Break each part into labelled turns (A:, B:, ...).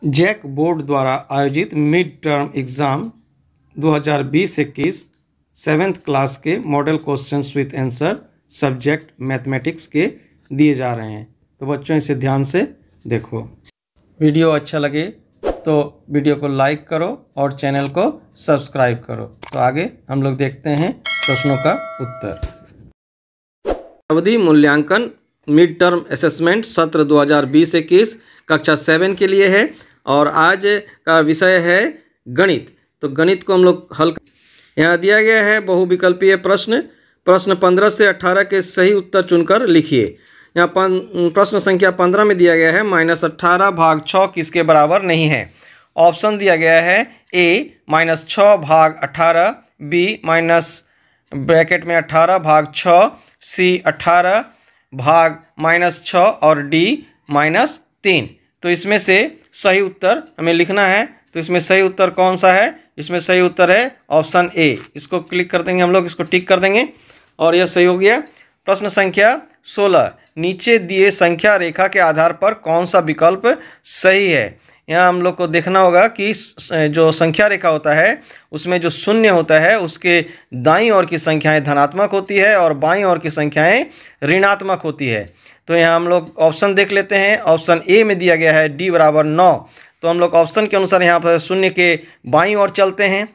A: Jack board द्वारा आयोजित mid term exam 2020-21 7th class के model questions with answer subject mathematics के दिए जा रहे हैं। तो बच्चों इसे ध्यान से देखो। वीडियो अच्छा लगे तो वीडियो को लाइक करो और चैनल को सब्सक्राइब करो। तो आगे हम लोग देखते हैं प्रश्नों का उत्तर। अवधि मूल्यांकन मिड टर्म असेसमेंट सत्र 2020-21 कक्षा 7 के लिए है और आज का विषय है गणित। तो गणित को हम लोग हल यहाँ दिया गया है बहुविकल्पीय प्रश्न 15 से 18 के सही उत्तर चुनकर लिखिए। यहाँ प्रश्न संख्या 15 में दिया गया है -18 भाग 6 किसके बराबर नहीं है। ऑप्शन दिया गया है ए -6 भाग 18, बी ब्रैकेट में 18 भाग 6, सी 18 भाग -6 और डी -3। तो इसमें से सही उत्तर हमें लिखना है। तो इसमें सही उत्तर कौन सा है? इसमें सही उत्तर है ऑप्शन ए। इसको क्लिक कर देंगे हम लोग, इसको टिक कर देंगे और यह सही हो गया। प्रश्न संख्या 16, नीचे दिए संख्या रेखा के आधार पर कौन सा विकल्प सही है। यहाँ हम लोग को देखना होगा कि जो संख्या रेखा होता है उसमें जो शून्य होता है उसके दाईं ओर की संख्याएं धनात्मक होती है और बाईं ओर की संख्याएं ऋणात्मक होती है। तो यहाँ हम लोग ऑप्शन देख लेते हैं। ऑप्शन ए में दिया गया है डी बराबर 9। तो हम लोग ऑप्शन के अनुसार यहाँ पर शून्य के बाईं ओर चलते हैं।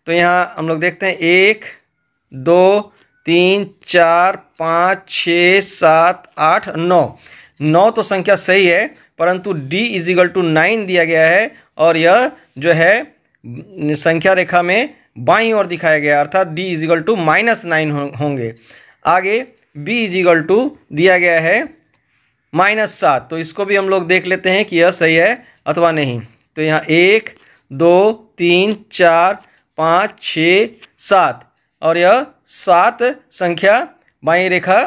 A: तो यहाँ हम लोग देखते हैं 1 2 3 4 5 6 7 8 9। 9 तो संख्या सही है, परंतु d = 9 दिया गया है और यह जो है संख्या रेखा में बाईं ओर दिखाया गया, अर्थात d = -9 होंगे। आगे b = दिया गया है -7। तो इसको भी हम लोग देख लेते हैं कि यह सही है अथवा नहीं। तो यहाँ 1 2 3 4 5 6 7 और यह 7 संख्या बाईं रेखा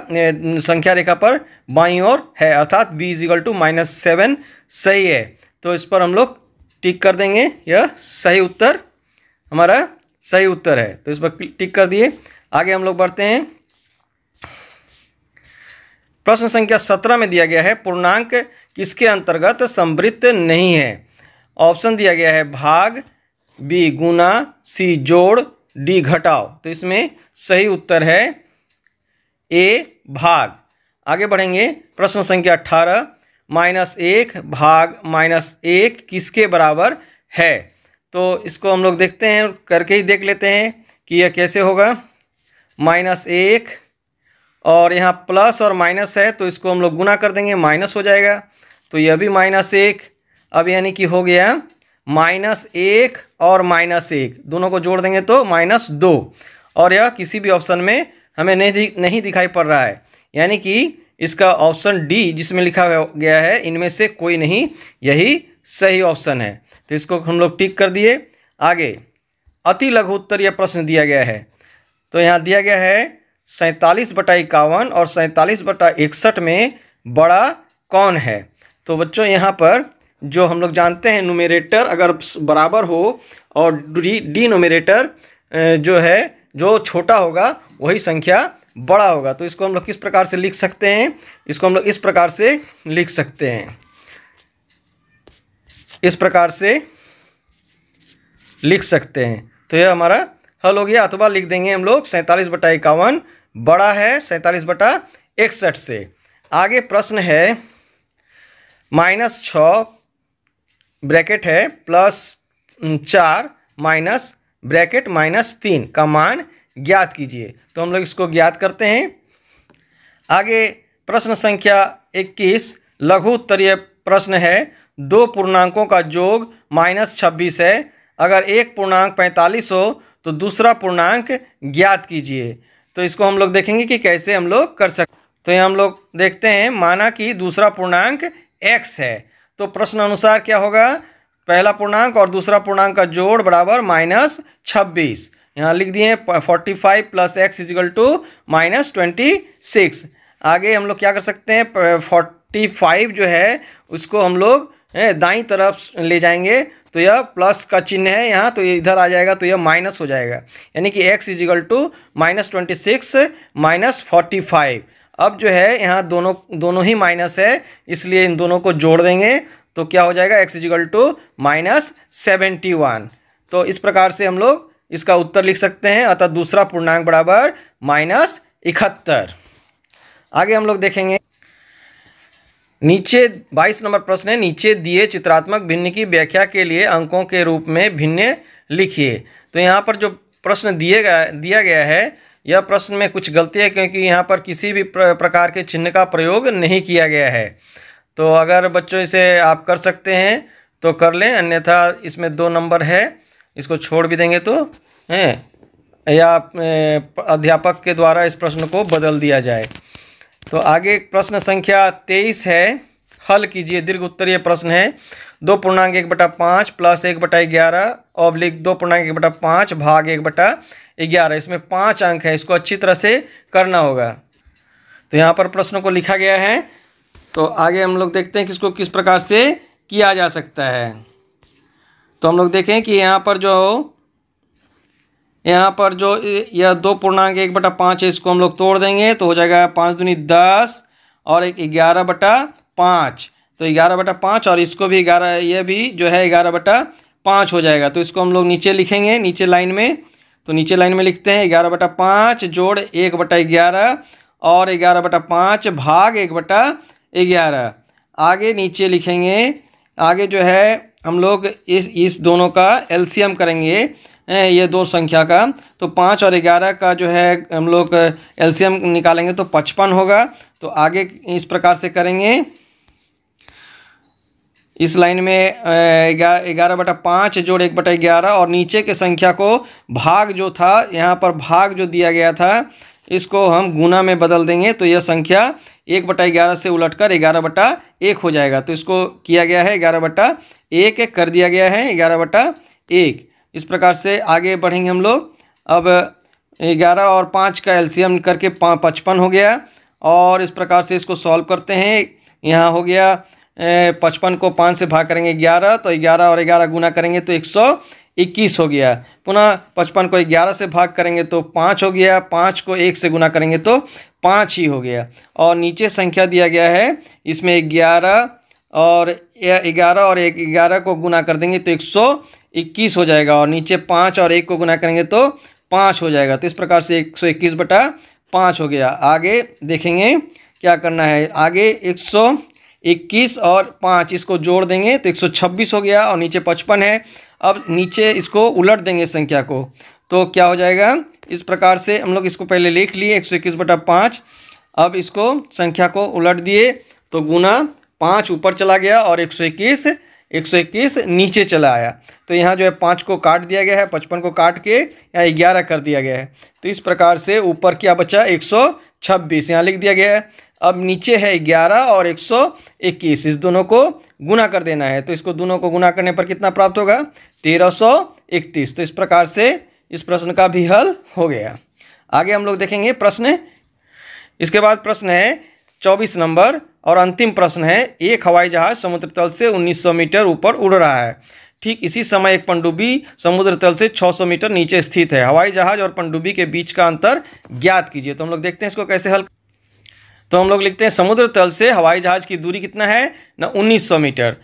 A: संख्या रेखा पर बाईं ओर है, अर्थात b = -7 सही है। तो इस पर हम लोग टिक कर देंगे, यह सही उत्तर हमारा सही उत्तर है। तो इस पर टिक कर दिए। आगे हम लोग बढ़ते हैं। प्रश्न संख्या 17 में दिया गया है पूर्णांक किसके अंतर्गत संवृत्त नहीं है। ऑप्शन दिया गया है भाग, बी गुना, सी जोड़, डी घटाव। तो इसमें सही उत्तर है ए भाग। आगे बढ़ेंगे। प्रश्न संख्या 18, -1 भाग -1 किसके बराबर है। तो इसको हम लोग देखते हैं, करके ही देख लेते हैं कि यह कैसे होगा। -1 और यहाँ प्लस और माइनस है तो इसको हम लोग गुना कर देंगे, माइनस हो जाएगा। तो यह भी -1। अब यानी कि हो गया -1 और -1 दोनों को जोड़ देंगे तो -2। और यह किसी भी ऑप्शन में हमें नहीं दिखाई पड़ रहा है, यानी कि इसका ऑप्शन डी जिसमें लिखा गया है इनमें से कोई नहीं, यही सही ऑप्शन है। तो इसको हम लोग टिक कर दिए। आगे अति लघु उत्तरीय प्रश्न दिया गया है। तो यहाँ दिया गया है 47/51 और 47/61 में बड़ा कौन है। तो बच्चों यहाँ पर जो हम लोग जानते हैं न्यूमरेटर अगर बराबर हो और डिनोमिनेटर जो है जो छोटा होगा वही संख्या बड़ा होगा। तो इसको हम लोग किस प्रकार से लिख सकते हैं? इसको हम लोग इस प्रकार से लिख सकते हैं, इस प्रकार से लिख सकते हैं। तो यह हमारा हल हो गया। अथवा लिख देंगे हम लोग 47/51 बड़ा है 47/61 से। आगे प्रश्न है -6 ब्रैकेट है +4 माइनस ब्रैकेट -3 का मान ज्ञात कीजिए। तो हम लोग इसको ज्ञात करते हैं। आगे प्रश्न संख्या 21 लघु उत्तरीय प्रश्न है। 2 पूर्णांकों का योग -26 है। अगर एक पूर्णांक 45 हो तो दूसरा पूर्णांक ज्ञात कीजिए। तो इसको हम लोग देखेंगे कि कैसे हम लोग कर सकते। तो यहाँ हम लोग देखते हैं, माना कि दूसरा पूर्णांक x है। तो प्रश्न अनुसार क्या होगा, पहला पूर्णांक और दूसरा पूर्णांक का जोड़ बराबर -26। यहाँ लिख दिए 45 + x = -26। आगे हम लोग क्या कर सकते हैं, 45 जो है उसको हम लोग दाईं तरफ ले जाएंगे तो यह प्लस का चिन्ह है यहाँ, तो ये इधर आ जाएगा तो यह माइनस हो जाएगा, यानी कि x = -26 - 45। अब जो है यहाँ दोनों ही माइनस है, इसलिए इन दोनों को जोड़ देंगे तो क्या हो जाएगा, x इजिकल टू -71। तो इस प्रकार से हम लोग इसका उत्तर लिख सकते हैं, अतः दूसरा पूर्णांक बराबर -71। आगे हम लोग देखेंगे, नीचे 22 नंबर प्रश्न है, नीचे दिए चित्रात्मक भिन्न की व्याख्या के लिए अंकों के रूप में भिन्न लिखिए। तो यहाँ पर जो प्रश्न दिया गया है, यह प्रश्न में कुछ गलती है, क्योंकि यहाँ पर किसी भी प्रकार के चिन्ह का प्रयोग नहीं किया गया है। तो अगर बच्चों इसे आप कर सकते हैं तो कर लें, अन्यथा इसमें 2 नंबर है, इसको छोड़ भी देंगे तो हैं, या अध्यापक के द्वारा इस प्रश्न को बदल दिया जाए। तो आगे प्रश्न संख्या 23 है, हल कीजिए। दीर्घ उत्तरीय प्रश्न है, 2.1/5 प्लस 1/11 ऑब्लिक 2.1/5 भाग 1/11। इसमें 5 अंक है, इसको अच्छी तरह से करना होगा। तो यहाँ पर प्रश्न को लिखा गया है। तो आगे हम लोग देखते हैं कि इसको किस प्रकार से किया जा सकता है। तो हम लोग देखें कि यहाँ पर जो यह 2.1/5 है, इसको हम लोग तोड़ देंगे तो हो जाएगा 5 दूनी 10 और 11/5। तो 11/5 और इसको भी 11, यह भी जो है 11/5 हो जाएगा। तो इसको हम लोग नीचे लिखेंगे, नीचे लाइन में। तो नीचे लाइन में लिखते हैं 11/5 जोड़ 1/11 और 11/5 भाग 1/11। आगे नीचे लिखेंगे, आगे जो है हम लोग इस दोनों का एलसीएम करेंगे, ये 2 संख्या का। तो 5 और 11 का जो है हम लोग एलसीएम निकालेंगे तो 55 होगा। तो आगे इस प्रकार से करेंगे, इस लाइन में 11/5 जोड़ 1/11 और नीचे के संख्या को भाग जो था, यहाँ पर भाग जो दिया गया था, इसको हम गुना में बदल देंगे। तो यह संख्या 1/11 से उलटकर 11/1 हो जाएगा। तो इसको किया गया है 11/1 कर दिया गया है 11/1। इस प्रकार से आगे बढ़ेंगे हम लोग। अब 11 और 5 का एलसीएम करके 55 हो गया, और इस प्रकार से इसको सॉल्व करते हैं। यहाँ हो गया 55 को 5 से भाग करेंगे 11, तो 11 और 11 गुना करेंगे तो 121 हो गया। पुनः 55 को 11 से भाग करेंगे तो 5 हो गया, 5 को 1 से गुना करेंगे तो 5 ही हो गया। और नीचे संख्या दिया गया है, इसमें 11 और 11 को गुना कर देंगे तो 121 हो जाएगा, और नीचे 5 और 1 को गुना करेंगे तो 5 हो जाएगा। तो इस प्रकार से 121/5 हो गया। आगे देखेंगे क्या करना है। आगे 121 और 5 इसको जोड़ देंगे तो 126 हो गया, और नीचे 55 है। अब नीचे इसको उलट देंगे संख्या को, तो क्या हो जाएगा, इस प्रकार से हम लोग इसको पहले लिख लिए 121/5। अब इसको संख्या को उलट दिए तो गुना 5 ऊपर चला गया और 121 नीचे चला आया। तो यहाँ जो है 5 को काट दिया गया है, 55 को काट के यहाँ 11 कर दिया गया है। तो इस प्रकार से ऊपर क्या बचा, 126 यहाँ लिख दिया गया है। अब नीचे है 11 और 121, इस दोनों को गुना कर देना है। तो इसको दोनों को गुना करने पर कितना प्राप्त होगा, 1331। तो इस प्रकार से इस प्रश्न का भी हल हो गया। आगे हम लोग देखेंगे प्रश्न। इसके बाद प्रश्न है 24 नंबर और अंतिम प्रश्न है, एक हवाई जहाज समुद्र तल से 1900 मीटर ऊपर उड़ रहा है। ठीक इसी समय एक पनडुब्बी समुद्र तल से 600 मीटर नीचे स्थित है। हवाई जहाज और पनडुब्बी के बीच का अंतर ज्ञात कीजिए। तो हम लोग देखते हैं इसको कैसे हल। तो हम लोग लिखते हैं समुद्र तल से हवाई जहाज की दूरी कितना है ना, 1900 मीटर,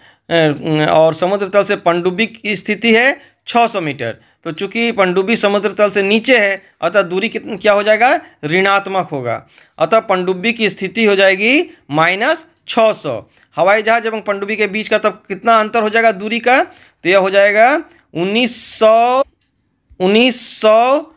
A: और समुद्र तल से पनडुब्बी की स्थिति है 600 मीटर। तो चूंकि पनडुब्बी समुद्र तल से नीचे है, अतः दूरी कितना क्या हो जाएगा, ऋणात्मक होगा। अतः पनडुब्बी की स्थिति हो जाएगी -600। हवाई जहाज एवं पनडुब्बी के बीच का तब कितना अंतर हो जाएगा दूरी का, तो यह हो जाएगा 1900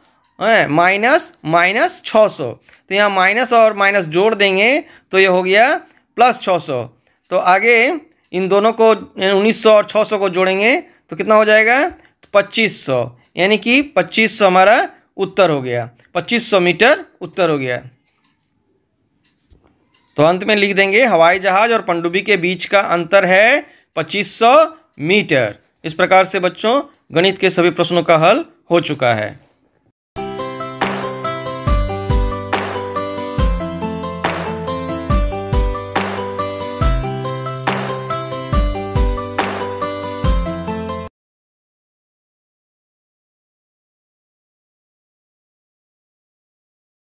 A: माइनस 600। तो यहाँ माइनस और माइनस जोड़ देंगे तो ये हो गया +600। तो आगे इन दोनों को 1900 और 600 को जोड़ेंगे तो कितना हो जाएगा, 2500, यानी कि 2500 हमारा उत्तर हो गया, 2500 मीटर उत्तर हो गया। तो अंत में लिख देंगे हवाई जहाज और पनडुब्बी के बीच का अंतर है 2500 मीटर। इस प्रकार से बच्चों गणित के सभी प्रश्नों का हल हो चुका है।